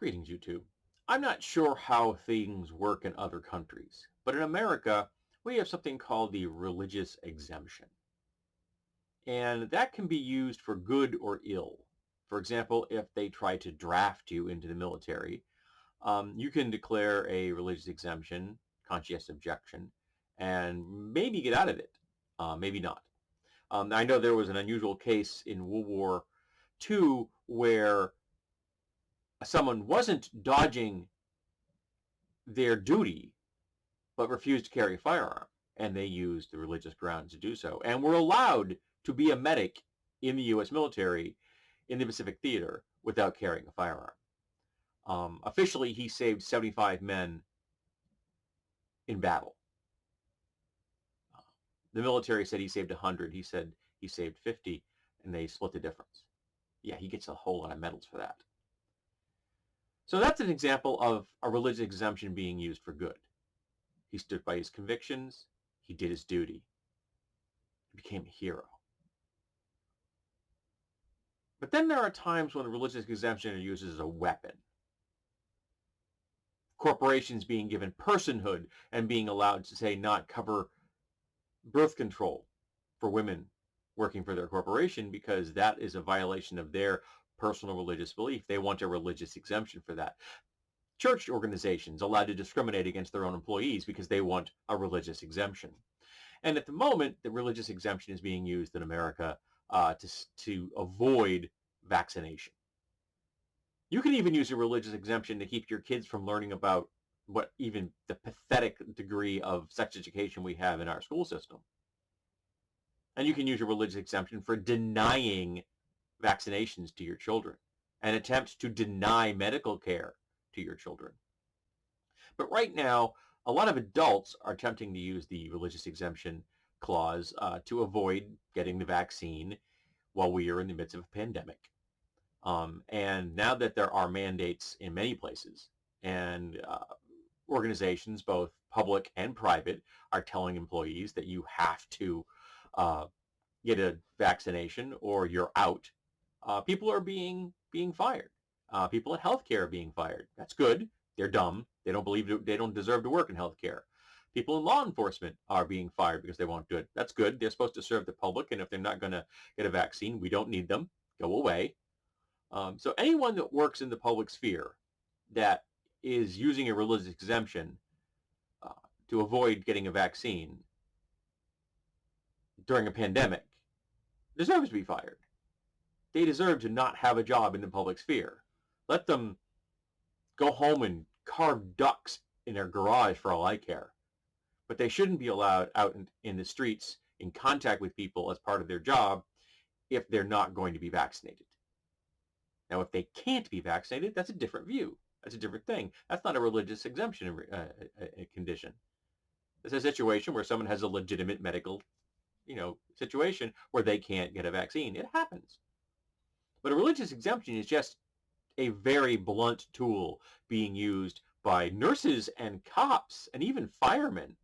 Greetings, YouTube. I'm not sure how things work in other countries, but in America, we have something called the religious exemption. And that can be used for good or ill. For example, if they try to draft you into the military, you can declare a religious exemption, conscientious objection, and maybe get out of it, maybe not. I know there was an unusual case in World War II where someone wasn't dodging their duty, but refused to carry a firearm. And they used the religious grounds to do so. And were allowed to be a medic in the U.S. military in the Pacific Theater without carrying a firearm. Officially, he saved 75 men in battle. The military said he saved 100. He said he saved 50, and they split the difference. Yeah, he gets a whole lot of medals for that. So that's an example of a religious exemption being used for good. He stood by his convictions. He did his duty. He became a hero. But then there are times when the religious exemption is used as a weapon. Corporations being given personhood and being allowed to, say, not cover birth control for women working for their corporation because that is a violation of their personal religious belief. They want a religious exemption for that. Church organizations allowed to discriminate against their own employees because they want a religious exemption. And at the moment, the religious exemption is being used in America to avoid vaccination. You can even use a religious exemption to keep your kids from learning about what even the pathetic degree of sex education we have in our school system. And you can use a religious exemption for denying vaccinations to your children and attempts to deny medical care to your children. But right now, a lot of adults are attempting to use the religious exemption clause to avoid getting the vaccine while we are in the midst of a pandemic. And now that there are mandates in many places and organizations, both public and private, are telling employees that you have to get a vaccination or you're out, people are being fired. People in healthcare are being fired. That's good. They're dumb. They don't deserve to work in healthcare. People in law enforcement are being fired because they won't do it. That's good. They're supposed to serve the public, and if they're not going to get a vaccine, we don't need them. Go away. So anyone that works in the public sphere that is using a religious exemption to avoid getting a vaccine during a pandemic deserves to be fired. They deserve to not have a job in the public sphere. Let them go home and carve ducks in their garage for all I care. But they shouldn't be allowed out in the streets in contact with people as part of their job if they're not going to be vaccinated. Now, if they can't be vaccinated, that's a different view. That's a different thing. That's not a religious exemption condition. It's a situation where someone has a legitimate medical, situation where they can't get a vaccine. It happens. But a religious exemption is just a very blunt tool being used by nurses and cops and even firemen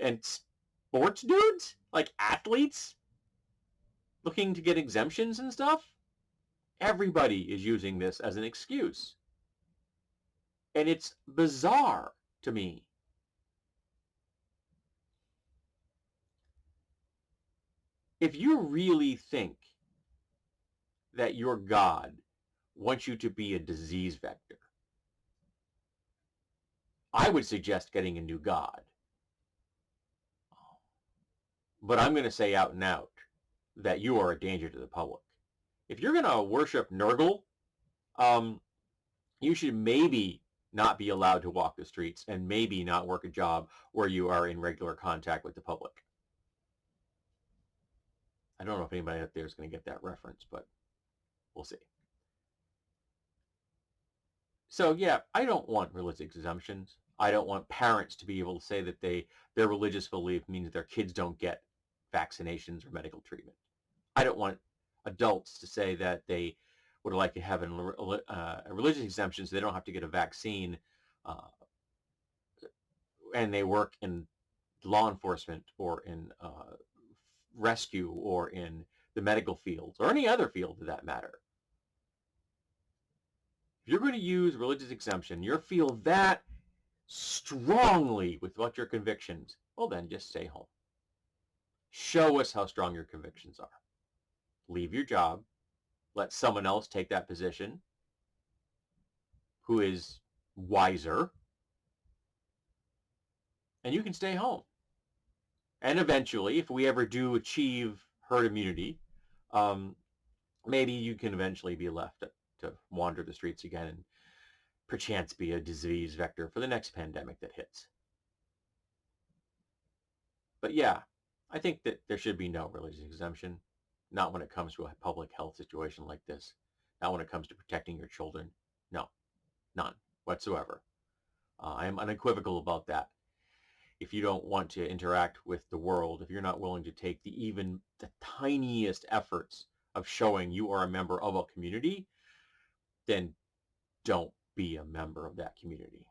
and sports dudes, like athletes, looking to get exemptions and stuff. Everybody is using this as an excuse. And it's bizarre to me. If you really think that your God wants you to be a disease vector, I would suggest getting a new God. But I'm going to say out and out that you are a danger to the public. If you're going to worship Nurgle, you should maybe not be allowed to walk the streets and maybe not work a job where you are in regular contact with the public. I don't know if anybody out there is going to get that reference, but we'll see. So yeah, I don't want religious exemptions. I don't want parents to be able to say that their religious belief means their kids don't get vaccinations or medical treatment. I don't want adults to say that they would like to have a religious exemption so they don't have to get a vaccine and they work in law enforcement or in rescue or in the medical fields or any other field for that matter. If you're going to use religious exemption, you feel that strongly with what your convictions, well then just stay home. Show us how strong your convictions are. Leave your job. Let someone else take that position who is wiser, and you can stay home. And eventually, if we ever do achieve herd immunity, maybe you can eventually be left to wander the streets again and perchance be a disease vector for the next pandemic that hits. But yeah, I think that there should be no religious exemption, not when it comes to a public health situation like this, not when it comes to protecting your children. No, none whatsoever. I am unequivocal about that. If you don't want to interact with the world, if you're not willing to take even the tiniest efforts of showing you are a member of a community, then don't be a member of that community.